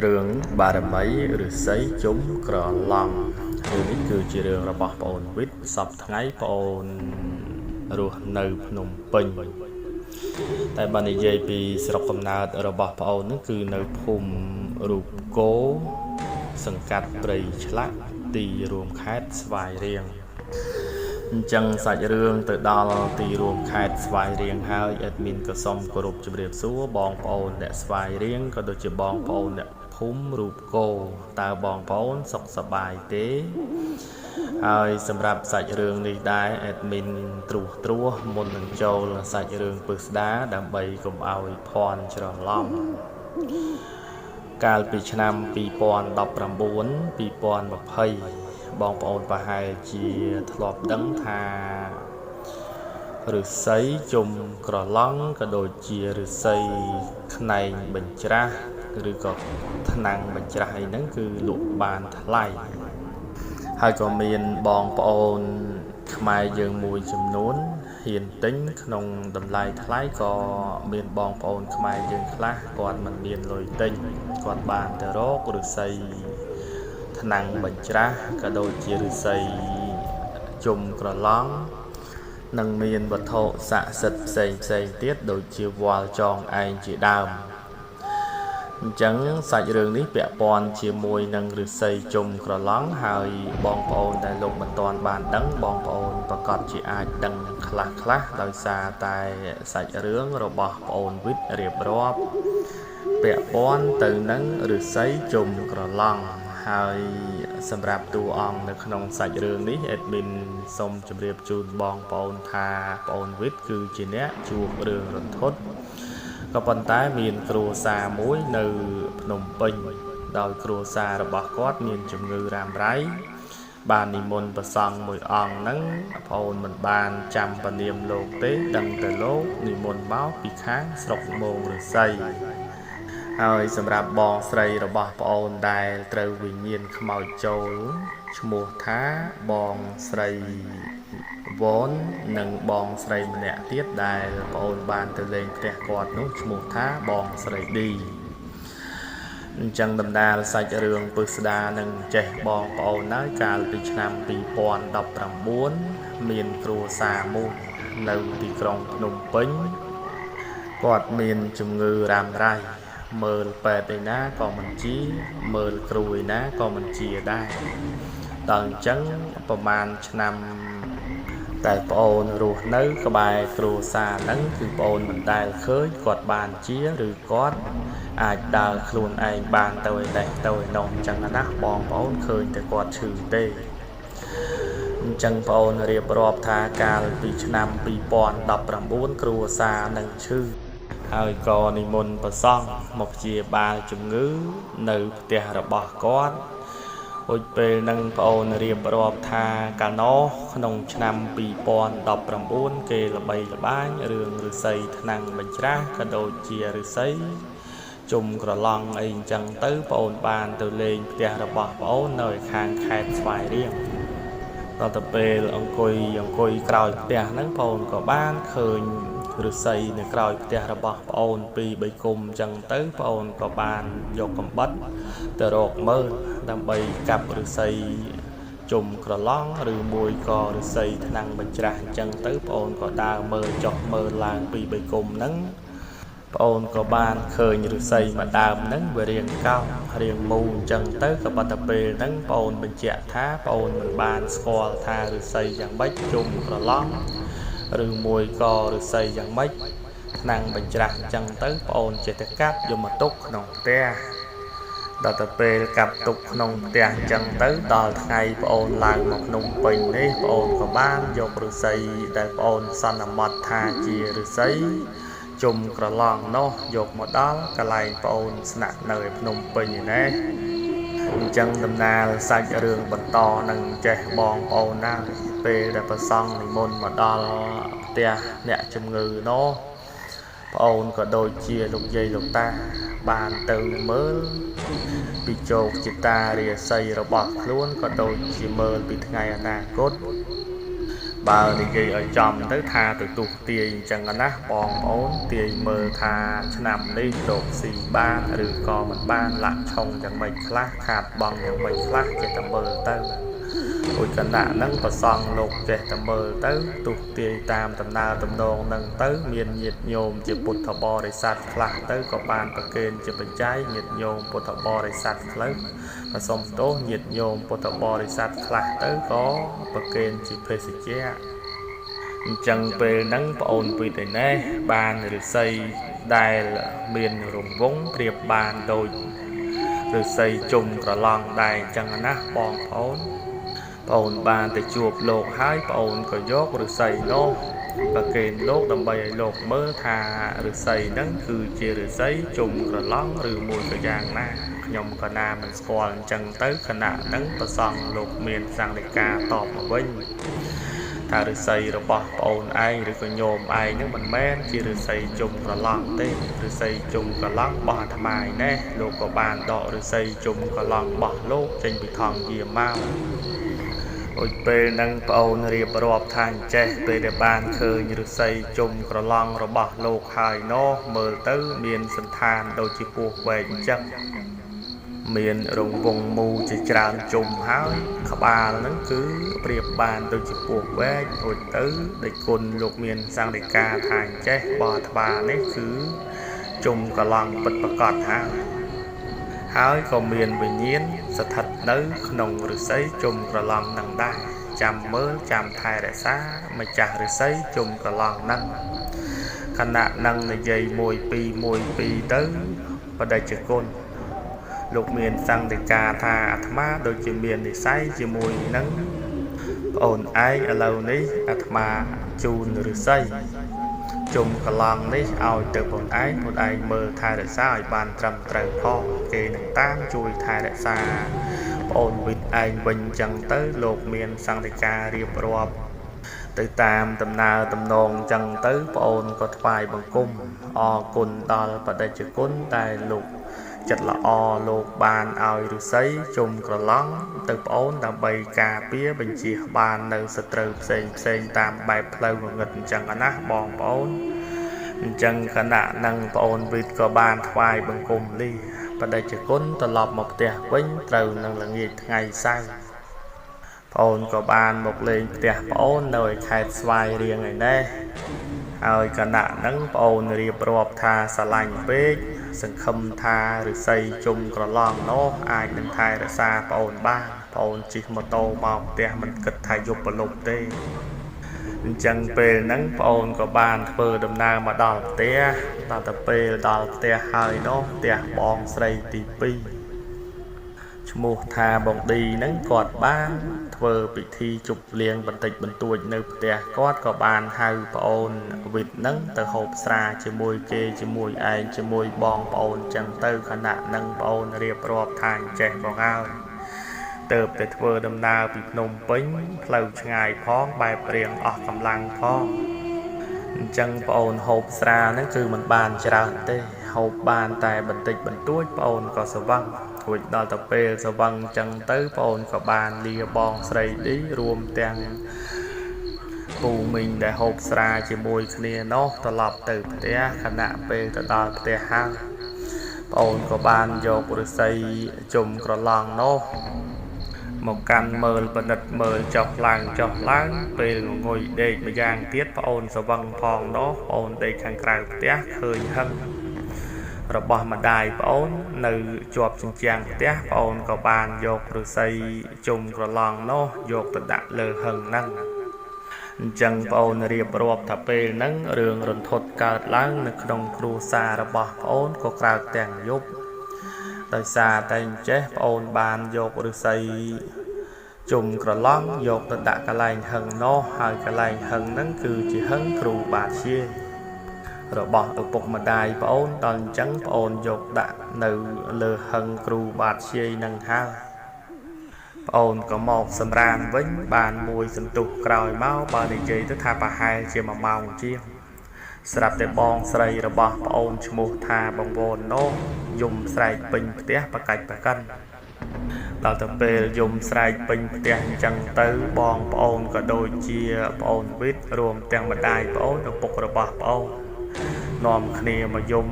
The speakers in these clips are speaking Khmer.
រឿងបារមីឬសីជុំក្រឡង់រឿងនេះគឺជារឿងរបស់ប្អូនវិទ្យសពថ្ងៃប្អូនរស់នៅភ្នំពេញតែបើនិយាយពីស្រុកកំណើតរបស់ប្អូននោះគឺនៅភូមិរូបគោសង្កាត់ព្រៃឆ្លាក់ទីរួមខេត្តស្វាយរៀងអញ្ចឹងសាច់រឿងទៅដល់ទីរួមខេត្តស្វាយរៀងហើយអេដមីនក៏សូមគោរពជម្រាបសួរបងប្អូនអ្នកស្វាយរៀងក៏ដូចជាបងប្អូនអ្នកភូមិរូបគោតើបងប្អូនសុខសប្បាយទេហើយសម្រាប់សាច់រឿងនេះដែរអេដមីនត្រួសមុននឹងចូលសាច់រឿងពិស្ដាដើម្បីកុំឲ្យភ័ន្តច្រឡំកាលពីឆ្នាំ2019 2020បងប្អូនប្រហែលជាធ្លាប់ដឹងថាឫស្សីជុំក្រឡង់ក៏ដូចជាឫស្សីខ្នែងបញ្ច្រាស់ឬក៏ថ្នាំងបញ្ច្រាស់អីហ្នឹងគឺលក់បានថ្លៃហើយក៏មានបងប្អូនខ្មែរយើងមួយចំនួនហ៊ានទិញក្នុងតម្លៃថ្លៃក៏មានបងប្អូនខ្មែរយើងខ្លះគាត់មិនមានលុយទិញគាត់បានទៅរកឫស្សីថ្នាំងបញ្ច្រាស់ក៏ដូចជាឫស្សីជុំក្រឡង់និងមានវត្ថុស័ក្តិសិទ្ធិផ្សេងទៀតដូចជាវល្លិចងឯងជាដើមអញ្ចឹងសាច់រឿងនេះពាក់ព័ន្ធជាមួយនឹងឫស្សីជុំក្រឡង់ហើយបងប្អូនដែលលោកមិនទាន់បានដឹងបងប្អូនប្រកាសជាអាចដឹងខ្លះដោយសារតែសាច់រឿងរបស់ប្អូនវិទ្យរៀបរាប់ពាក់ព័ន្ធទៅនឹងឫស្សីជុំក្រឡង់ហើយសម្រាប់តួអង្គនៅក្នុងសាច់រឿងនេះអេដមីនសូមជម្រាបជូនបងប្អូនថាប្អូនវិទ្យគឺជាអ្នកជួបរឿងរន្ធត់ក៏ប៉ុន្តែមានគ្រួសារមួយនៅភ្នំពេញដោយគ្រួសាររបស់គាត់មានជំងឺរ៉ាំរ៉ៃបាននិមន្តព្រះសង្ឃមួយអង្គហ្នឹងប្អូនមិនបានចាំពនាមលោកទេដឹងតែលោកនិមន្តមកពីខាងស្រុកមោងឫស្សីហើយសម្រាប់បងស្រីរបស់ប្អូនដែលត្រូវវិញ្ញាណខ្មោចចូលឈ្មោះថាបងស្រីវ៉ននិងបងស្រីម្នាក់ទៀតដែលប្អូនបានទៅលេងផ្ទះគាត់នោះឈ្មោះថាបងស្រីឌីអញ្ចឹងដំណើរសាច់រឿងពិស្ដានឹងចេះបងប្អូនហើយកាលពីឆ្នាំ2019មានគ្រួសារមួយនៅទីក្រុងភ្នំពេញគាត់មានជំងឺរ៉ាំរ៉ៃមើលពេទ្យឯណាក៏មិនជាមើលគ្រូឯណាក៏មិនជាដែរដល់អញ្ចឹងប្រហែលឆ្នាំតែប្អូនរស់នៅក្បែរគ្រួសារហ្នឹងគឺប្អូនមិនដែលឃើញគាត់បានជាឬគាត់អាចដើរខ្លួនឯងបានទៅឯនេះទៅឯនោះអញ្ចឹងណាបងប្អូនឃើញតែគាត់ឈឺទេអញ្ចឹងប្អូនរៀបរាប់ថាកាលពីឆ្នាំ2019គ្រួសារនឹងឈឺហើយក៏និមន្តព្រះសង្ឃមកព្យាបាលជំងឺនៅផ្ទះរបស់គាត់រួចពេលហ្នឹងប្អូនរៀបរាប់ថាកាលនោះក្នុងឆ្នាំ2019គេល្បីល្បាញរឿងឫស្សីថ្នាំងបញ្ច្រាស់ក៏ដូចជាឫស្សីជុំក្រឡង់អីអញ្ចឹងទៅប្អូនបានទៅលេងផ្ទះរបស់ប្អូននៅខាងខេត្តស្វាយរៀងដល់ទៅពេលអង្គុយក្រោយផ្ទះហ្នឹងប្អូនក៏បានឃើញឫស្សីនៅក្រោយផ្ទះរបស់ប្អូន2-3គុំអញ្ចឹងទៅប្អូនក៏បានយកកំបិតទៅរកមើលដើម្បីកាប់ឫស្សីជុំក្រឡង់ឬមួយក៏ឫស្សីថ្នាំងបញ្ច្រាស់អញ្ចឹងទៅប្អូនក៏ដើរមើលចុះមើលឡើង2-3គុំហ្នឹងប្អូនក៏បានឃើញឫស្សីមួយដើមហ្នឹងវារាងកោងរាងមូលអញ្ចឹងទៅក៏ប៉ុន្តែពេលហ្នឹងប្អូនបញ្ជាក់ថាប្អូនមិនបានស្គាល់ថាឫស្សីយ៉ាងម៉េចជុំក្រឡង់ឬមួយក៏ឫស្សីយ៉ាងម៉េចថ្នាំងបញ្ច្រាស់អញ្ចឹងទៅប្អូនចេះតែកាប់យកមកទុកក្នុងផ្ទះដល់ទៅពេលកាប់ទុកក្នុងផ្ទះអញ្ចឹងទៅដល់ថ្ងៃប្អូនឡើងមកភ្នំពេញនេះប្អូនក៏បានយកឫស្សីដែលប្អូនសន្មតថាជាឫស្សីជុំក្រឡង់នោះយកមកដល់កន្លែងប្អូនស្នាក់នៅឯភ្នំពេញនេះអញ្ចឹងដំណើរសាច់រឿងបន្តនឹងចេះបងប្អូនណាពេលដែលព្រះសង្ឃនិមន្តមកដល់ផ្ទះអ្នកជំងឺនោះប្អូនក៏ដូចជាលោកយាយលោកតាបានទៅមើលពីជោគជតារាសីរបស់ខ្លួនក៏ដូចជាមើលពីថ្ងៃអនាគត បើនិយាយឲ្យចំទៅថាទៅទុះទាយអញ្ចឹងណាបងប្អូនទាយមើលថាឆ្នាំនេះលោកស៊ីបានឬក៏មិនបានលាក់ឆុងយ៉ាងម៉េចខ្លះខាតបង់យ៉ាងម៉េចខ្លះចេះតែមើលទៅឧយកណ្ណៈហ្នឹងប្រសង់លោកចេះតែមើលទៅទុះទាយតាមដំណើរទំនងហ្នឹងទៅមានញាតិញោមជាពុទ្ធបរិស័ទខ្លះទៅក៏បានប្រគេនជាបច្ច័យញាតិញោមពុទ្ធបរិស័ទខ្លះប្រសុំទោសញាតិញោមពុទ្ធបរិស័ទខ្លះទៅក៏ប្រគេនជាភេសជ្ជៈអញ្ចឹងពេលហ្នឹងប្អូនវិទ្យឯណេះបានឫស្សីដែលមានរង្វង់ប្រៀបបានដូចឫស្សីជុំក្រឡង់ដែរអញ្ចឹងណាបងប្អូនបានទៅជួបលោកហើយប្អូនក៏យកឫស្សីនោះប្រគេនលោកដើម្បីឲ្យលោកមើលថាឫស្សីហ្នឹងគឺជាឫស្សីជុំក្រឡង់ឬមួយក៏យ៉ាងណាខ្ញុំក៏ណាមិនស្គាល់អញ្ចឹងទៅគណៈហ្នឹងប្រសង់លោកមានសង្ឃដីកាតបមកវិញថាឫស្សីរបស់ប្អូនឯងឬក៏ញោមឯងហ្នឹងមិនមែនជាឫស្សីជុំក្រឡង់ទេឫស្សីជុំក្រឡង់របស់អាត្មាឯណេះលោកក៏បានដកឫស្សីជុំក្រឡង់របស់លោកចេញពីថង់យាមកអុយពេលហ្នឹងប្អូនរៀបរាប់ថាអញ្ចេះពេលដែលបានឃើញឫស្សីជុំក្រឡង់របស់លោកហើយនោះមើលទៅមានសន្តានដូចជាពស់វែកអញ្ចឹងមានរង្វង់មូលជាច្រើនជុំហើយក្បាលហ្នឹងគឺប្រៀបបានដូចជាពស់វែករួចទៅដែលគុណលោកមានសង្ឃដីកាថាអញ្ចេះបរត្បានេះគឺជុំក្រឡង់ពិតប្រាកដហើយក៏មានវិញ្ញាណស្ថិតនៅក្នុងឫស្សីជុំក្រឡង់នឹងដែរចាំមើលចាំថែរក្សាម្ចាស់ឫស្សីជុំក្រឡង់នឹងខណៈនឹងនិយាយ1 2ទៅបដិជគុណលោកមានសង្ឃដីកាថាអាត្មាដូចជាមាននិស្ស័យជាមួយនឹងប្អូនឯងឥឡូវនេះអាត្មាជូនឫស្សីជុំកឡង់នេះឲ្យទៅប្អូនឯងមើលថែរក្សាឲ្យបានត្រឹមត្រូវផងគេនឹងតាមជួយថែរក្សាប្អូនវិទ្យឯងវិញចឹងទៅលោកមានសង្ឃដីការៀបរាប់ទៅតាមដំណើរទំនងចឹងទៅប្អូនក៏ថ្វាយបង្គំអរគុណដល់បដិជគុណតែលោកចិត្តល្អលោកបានឲ្យឫស្សីជុំក្រឡង់ទៅប្អូនដើម្បីការពារបញ្ជាបាននៅសត្រូវផ្សេងតាមបែបផ្លូវងងឹតអញ្ចឹងណាបងប្អូនអញ្ចឹងគណៈនឹងប្អូនវិទ្យក៏បានថ្វាយបង្គំលីបដិជគុណត្រឡប់មកផ្ទះវិញត្រូវនឹងល្ងាចថ្ងៃសៅរ៍ប្អូនក៏បានមកលេងផ្ទះប្អូននៅខេត្តស្វាយរៀងឯណេះហើយគណៈនឹងប្អូនរៀបរាប់ថាស្រឡាញ់ពេកសង្ឃឹមថាឫស្សីជុំក្រឡង់នោះអាចនឹងថែរក្សាប្អូនបានប្អូនជិះម៉ូតូមកផ្ទះមិនគិតថាយប់ប្រលប់ទេអញ្ចឹងពេលហ្នឹងប្អូនក៏បានធ្វើដំណើរមកដល់ផ្ទះដល់ទៅពេលដល់ផ្ទះហើយនោះផ្ទះបងស្រីទី2ឈ្មោះថាបងឌីហ្នឹងគាត់បានធ្វើពិធីជប់លៀងបន្តិចបន្តួចនៅផ្ទះគាត់ក៏បានហៅប្អូនវិទ្យហ្នឹងទៅហូបស្រាជាមួយគេជាមួយឯងជាមួយបងប្អូនចឹងទៅខណៈហ្នឹងប្អូនរៀបរាប់ថាអញ្ចេះផងហើយទៅតែធ្វើដំណើរពីភ្នំពេញផ្លូវឆ្ងាយផងបែបរៀងអស់កម្លាំងផងអញ្ចឹងប្អូនហូបស្រាហ្នឹងគឺមិនបានច្រើនទេហូបបានតែបន្តិចបន្តួចប្អូនក៏ស្វឹងរួចដល់ទៅពេលស្វឹងអញ្ចឹងទៅប្អូនក៏បានលាបងស្រីឌីរួមទាំងពូមីងដែលហូបស្រាជាមួយគ្នានោះត្រឡប់ទៅផ្ទះខណៈពេលទៅដល់ផ្ទះហើយប្អូនក៏បានយកឫស្សីជុំក្រឡង់នោះមកកាន់មើលពិនិត្យមើលចុះឡើងពេលងុយដេកម្យ៉ាងទៀតប្អូនស្វឹងផងនោះប្អូនដេកខាងក្រៅផ្ទះឃើញហឹងរបស់ម្ដាយប្អូននៅជាប់ជញ្ជាំងផ្ទះប្អូនក៏បានយកឫស្សីជុំក្រឡង់នោះយកទៅដាក់លើហឹងហ្នឹងអញ្ចឹងប្អូនរៀបរាប់ថាពេលហ្នឹងរឿងរន្ធត់កើតឡើងនៅក្នុងគ្រួសាររបស់ប្អូនក៏ក្រើកទាំងយប់ដោយសារតែអញ្ចេះប្អូនបានយកឫស្សីជុំក្រឡង់យកទៅដាក់កន្លែងហឹងនោះហើយកន្លែងហឹងហ្នឹងគឺជាហឹងគ្រូបាធ្យាយរបស់ឪពុកម្ដាយប្អូនដល់អញ្ចឹងប្អូនយកដាក់នៅលើហឹងគ្រូបាធ្យាយនឹងហើយប្អូនក៏មកសម្រានវិញបានមួយសន្ទុះក្រោយមកបើនិយាយទៅថាប្រហែលជា1ម៉ោងជាងស្រាប់តែបងស្រីរបស់ប្អូនឈ្មោះថាបងវ៉ននោះយំស្រែកពេញផ្ទះប្រកាច់ប្រកិន ដល់ទៅពេលយំស្រែកពេញផ្ទះអញ្ចឹងទៅបងប្អូនក៏ដូចជាប្អូនវិតរួមទាំងម្ដាយប្អូនឪពុករបស់ប្អូននាំគ្នាមកយំ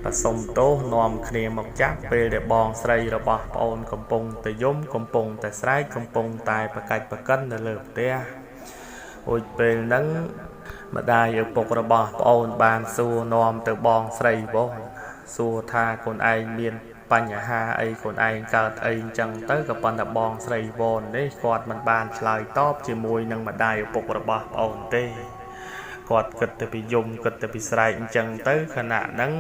បសុំទោសនាំគ្នាមកចាក់ពេលដែលបងស្រីរបស់ប្អូនកំពុងតែយំកំពុងតែស្រែកកំពុងតែប្រកាច់ប្រកិននៅលើផ្ទះរួចពេលហ្នឹងម្ដាយឪពុករបស់ប្អូនបានសួរនាំទៅបងស្រីបងសួរថាកូនឯងមានបញ្ហាអីកូនឯងកើតអីអញ្ចឹងទៅក៏ប៉ុន្តែបងស្រីវ៉ននេះគាត់មិនបានឆ្លើយតបជាមួយនឹងម្ដាយឪពុករបស់ប្អូនទេគាត់គិតទៅពីយំគិតទៅពីស្រែកអញ្ចឹងទៅខណៈហ្នឹង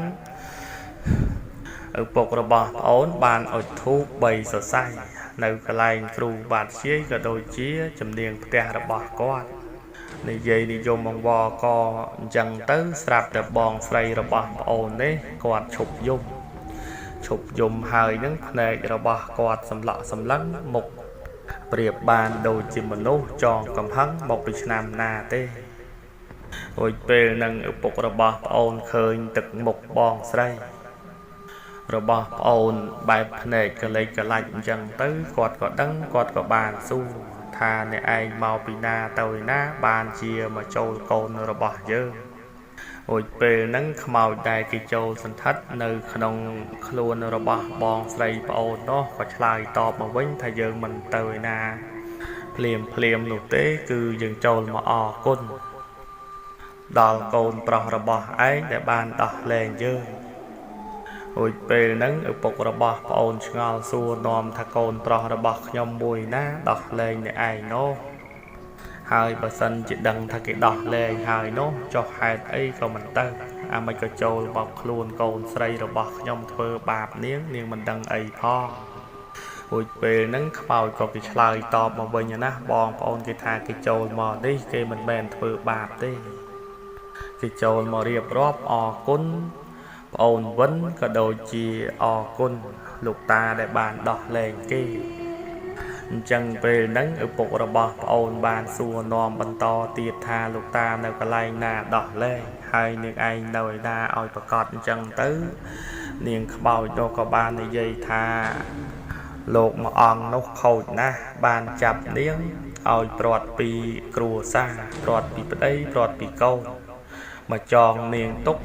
ឪពុករបស់ប្អូនបានអុជធូប3សរសៃនៅកន្លែងគ្រូបាតជាយក៏ដូចជាជំនាងផ្ទះរបស់គាត់និយាយនិយមអង្វរក៏អញ្ចឹងទៅស្រាប់តែបងស្រីរបស់ប្អូននេះគាត់ឈប់យំហើយនឹងភ្នែករបស់គាត់សម្លក់សម្លឹងមុខប្រៀបបានដូចជាមនុស្សចងកំហឹងមកពីឆ្នាំណាទេរួចពេលនឹងឪពុករបស់ប្អូនឃើញទឹកមុខបងស្រីរបស់ប្អូនបែបភ្នែកកលេចកលាច់អញ្ចឹងទៅគាត់ក៏ដឹងគាត់ក៏បានសួរថាអ្នកឯងមកពីណាទៅណាបានជាមកចូលកូនរបស់យើងរួចពេលហ្នឹងខ្មោចដែលគេចូលសន្ធិដ្ឋនៅក្នុងខ្លួនរបស់បងស្រីប្អូននោះក៏ឆ្លើយតបមកវិញថាយើងមិនទៅឯណាភ្លាមនោះទេគឺយើងចូលមកអរគុណដល់កូនប្រុសរបស់ឯងដែលបានដោះលែងយើងរួចពេលហ្នឹងឪពុករបស់ប្អូនឆ្ងល់សួរនាំថាកូនប្រុសរបស់ខ្ញុំមួយណាដោះលែងអ្នកឯងនោះហើយបើសិនជាដឹងថាគេដោះលែងហើយនោះចុះហេតុអីក៏មិនទៅអាមិនក៏ចូលបោកខ្លួនកូនស្រីរបស់ខ្ញុំធ្វើបាបនាងមិនដឹងអីផងរួចពេលហ្នឹងខ្មោចក៏គេឆ្លើយតបមកវិញណាបងប្អូនគេថាគេចូលមកនេះគេមិនមែនធ្វើបាបទេគេចូលមករៀបរាប់អរគុណប្អូនវិនក៏ដូចជាអរគុណលោកតាដែលបានដោះលែងគេអញ្ចឹងពេលហ្នឹងឪពុករបស់ប្អូនបានសួរនាំបន្តទៀតថាលោកតានៅកន្លែងណាដោះលែងហើយនាងឯងនៅឯណាឲ្យប្រកាសអញ្ចឹងទៅនាងខ្មោចនោះក៏បាននិយាយថាលោកមួយអង្គនោះខូចណាស់បានចាប់នាងឲ្យព្រាត់ពីគ្រួសារព្រាត់ពីប្តីព្រាត់ពីកូនមកចងនាងទុក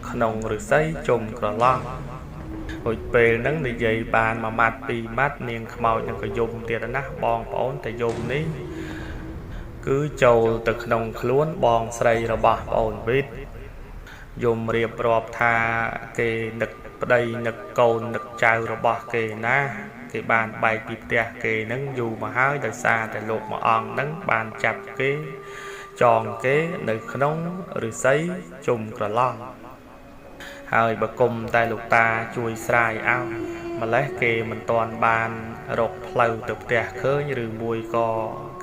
ក្នុងឫស្សីជុំក្រឡោះរួចពេលហ្នឹងនិយាយបានមួយម៉ាត់ពីរម៉ាត់នាងខ្មោចនឹងក៏យំទៀតណាស់បងប្អូនតែយំនេះគឺចូលទៅក្នុងខ្លួនបងស្រីរបស់ប្អូនវិតយំរៀបរាប់ថាគេនឹកប្តីនឹកកូននឹកចៅរបស់គេណាគេបានបែកពីផ្ទះគេហ្នឹងយូរមកហើយដោយសារតែលោកមួយអង្គហ្នឹងបានចាប់គេចងគេនៅក្នុងឫស្សីជុំក្រឡោះហើយបើគុំតែលោកតាជួយស្រាយឲ្យម្លេះគេមិនទាន់បានរកផ្លូវទៅផ្ទះឃើញឬមួយក៏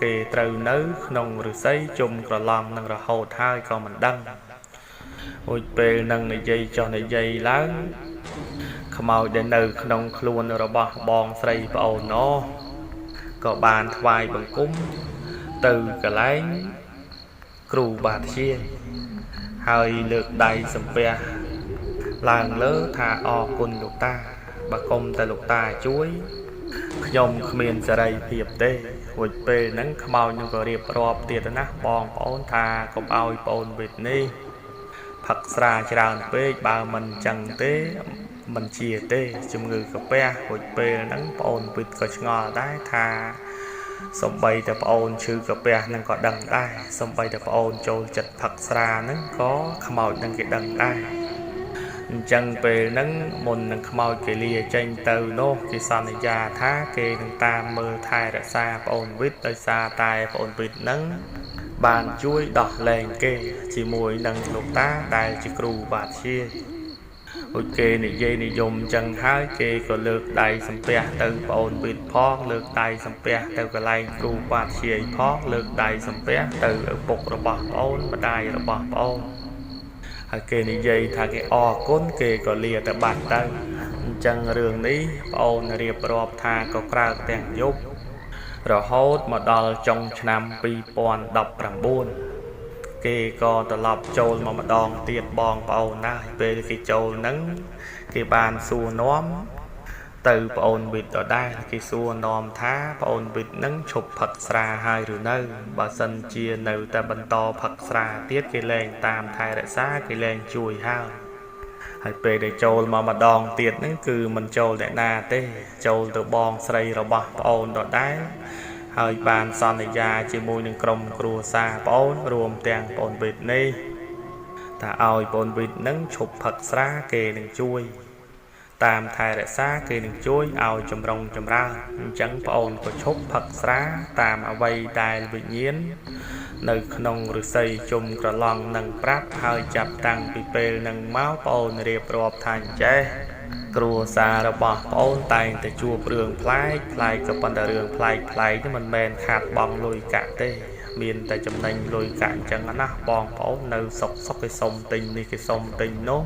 គេត្រូវនៅក្នុងឫស្សីជុំក្រឡំនឹងរហូតហើយក៏មិនដឹងរួចពេលនឹងនិយាយចុះនិយាយឡើងខ្មោចដែលនៅក្នុងខ្លួនរបស់បងស្រីប្អូននោះក៏បានថ្វាយបង្គំទៅកន្លែងគ្រូបាធាហើយលើកដៃសំពះឡើងលើថាអរគុណលោកតាបើគុំតែលោកតាជួយខ្ញុំគ្មានសេរីភាពទេរួចពេលហ្នឹងខ្មោចនឹងក៏រៀបរាប់ទៀតណាបងប្អូនថាកុំឲ្យប្អូនវិតនេះផឹកស្រាច្រើនពេកបើមិនចឹងទេមិនជាទេជំងឺកាពះរួចពេលហ្នឹងប្អូនវិតក៏ឆ្ងល់ដែរថាសំបីតែប្អូនឈឺកាពះហ្នឹងក៏ដឹងដែរសំបីតែប្អូនចូលចិត្តផឹកស្រាហ្នឹងក៏ខ្មោចហ្នឹងគេដឹងដែរអញ្ចឹងពេលហ្នឹងមុននឹងខ្មោចគេលាចេញទៅនោះគេសន្យាថាគេនឹងតាមមើលថែរក្សាប្អូនវិតដោយសារតែប្អូនវិតហ្នឹងបានជួយដោះលែងគេជាមួយនឹងលោកតាដែលជាគ្រូបាធារួចគេនិយាយនិយមអញ្ចឹងហើយគេក៏លើកដៃសំពះទៅប្អូនវិតផងលើកដៃសំពះទៅកន្លែងគ្រូបាធាផងលើកដៃសំពះទៅឪពុករបស់ប្អូនម្ដាយរបស់ប្អូនហើយគេនិយាយថាគេអរគុណគេក៏លាទៅបាត់ទៅអញ្ចឹងរឿងនេះប្អូនរៀបរាប់ថាក៏ក្រើកទាំងយប់រហូតមកដល់ចុងឆ្នាំ2019គេក៏ត្រឡប់ចូលមកម្ដងទៀតបងប្អូនណាពេលគេចូលហ្នឹងគេបានសួរនាំ từ ôn vịt ở đây cái xua nòm thá ôn vịt nâng chụp Phật sra hai rồi nâu bà sân chia nâu ta bần to Phật sra tiết cái lên tam thai đại xá cái lên chui hao hay về để châu mà đòn tiệt nâng cứ mình châu để na tê châu từ bong sray rồi bà ôn ở đây hơi bàn son này ra chỉ mùi nâng krong krua xa ôn rùm tiền ôn vịt ní ta oi ôn vịt nâng chụp Phật sra kê nâng chui tam thai đại xá kê nâng chuối ao chùm rong chùm ra chẳng ôn có chúc Phật sá tam ở vây đài vị nhiên nơi nông rực xây chùm cờ lòng nâng prát hơi chạp tăng bị bê nâng máu ôn riệp rộp thành chế cua xa rồi bỏ ôn tay để chua đường plai plai cơ bản là đường plai plai chứ mình men khát bong lùi cả tê miền tại chùm nành lùi cạn chẳng nó bong ôn nơi sọc sọc cái sông tinh đi cái sông tinh nốt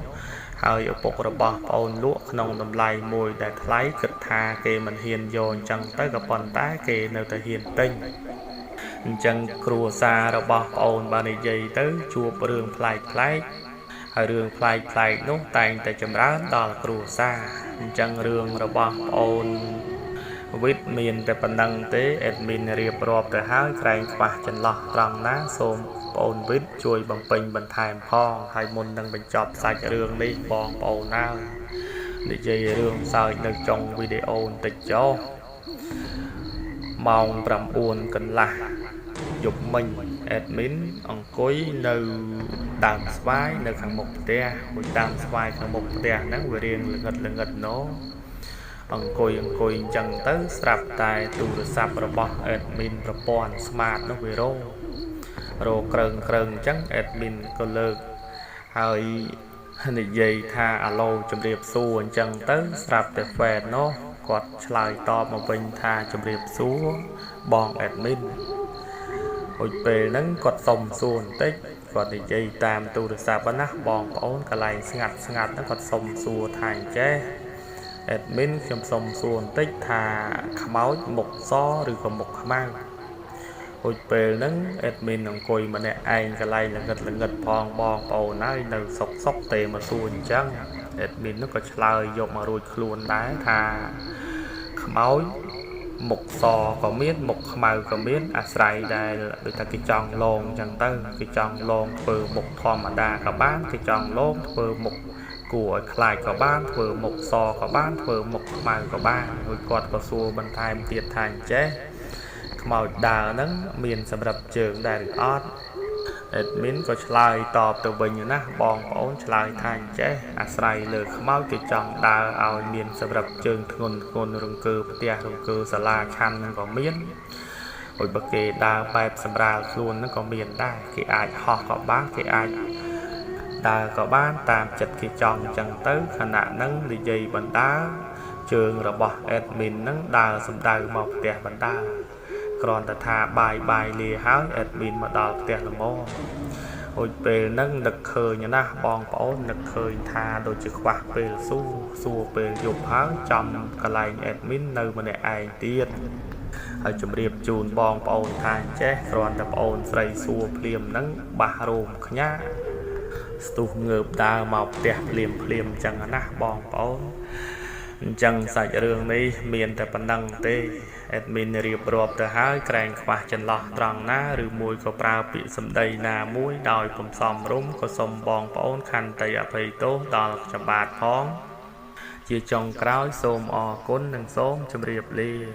hơi ở bộ rồi bỏ ôn lúa nông nằm lại mùi để lấy cực tha kê mình hiền dồn chẳng tới gặp bọn tá kê nơi ta hiền tinh chẳng cua xa rồi bỏ ôn bà này dây tới chua đường plai plai hơi đường plai plai nốt tay tại chùm rá đó là cua xa chẳng đường rồi bỏ ôn viết miền tại phần năng tế admin riệp rộp tại hai cạnh và chân lọ răng ná xôm ôn viết chui bằng pin bằng thèm phong hay môn đang bình chọp sạch đường đi bong ôn nào để dây đường sao được trong video tịch cho mong trầm uôn cần là dục mình admin ông cuối nơi đàm spy nơi hàng một tea một đàm spy hàng một tea nắng về riêng là ngật nó ông coi chẳng tới sạp tài tù sạp rồi bỏ admin rồi bọn smart nó về rô rồi krân chẳng admin có lực hơi này dây tha alo chấm điệp xu chẳng tới sạp để phê nó quạt lại to mà bình tha chấm điệp xuống bọn admin hồi về nắng quạt sông xuồng tích quạt này dây tam tù sạp bắn nát bọn ổn cả lại ngặt nó quạt sông xua thành chế admin trong sông xuồng tích thà máu một xó rồi còn một mang hồi về nắng admin ông coi mà nè anh cái này là ngật phong bong bầu nói đâu sọc tề mà xuồng chăng admin nó có lời dọc mà rồi luôn đá thà máu một sò có miết một màu có miết sài đây là người ta cái tròn lon chẳng tới cái tròn lon vừa một thò mà đa cả bán cái tròn lon vừa một của lại có bán vừa một sò có bán vừa một màu có ba người quạt có xua bên thay tiệt thành chế màu đà nắng miền sầm đập trường đài ót admin có slide tọp từ bình như nè bong ổn slide thành chế sài lừa máu cái tròn đà ao miền sầm đập trường ngôn rừng cư tia rừng cư sà la khăn có miến hồi bất kỳ đà bẹp sầm ra luôn nó có miền đa cái ai họ có bán cái ai đà có bán tạm chật cái tròn chẳng tới khả năng nắng đi dây bắn đá trường rồi bỏ admin nắng đà sầm đà mọc tia bắn đá còn ta thả bài lìa háo admin mà đào tiền là mô hồi về nâng nực khơi như na bong bó nực khơi tha đôi chữ khoạc về xua về dục háo trong cả lại admin nơi mà này ai tiên ở chùm riệp chùn bong bó tha chế còn ta bó sầy xua phliềm nâng bà rùm nhá stu ngợp đa mọc đẹp phliềm chẳng na bong bó chẳng sạch rương đi miền tại phần năng tê admin riệp rộp từ hai cạnh và chân lọ tròn ná rư mùi có prao bị xâm đầy nà mũi đòi cùng xòm rúm có xông bong bóng khăn tay ập hầy tốt đòi cho bạt phóng chia trong kráo xôm o cốn nâng xôm châm riệp ly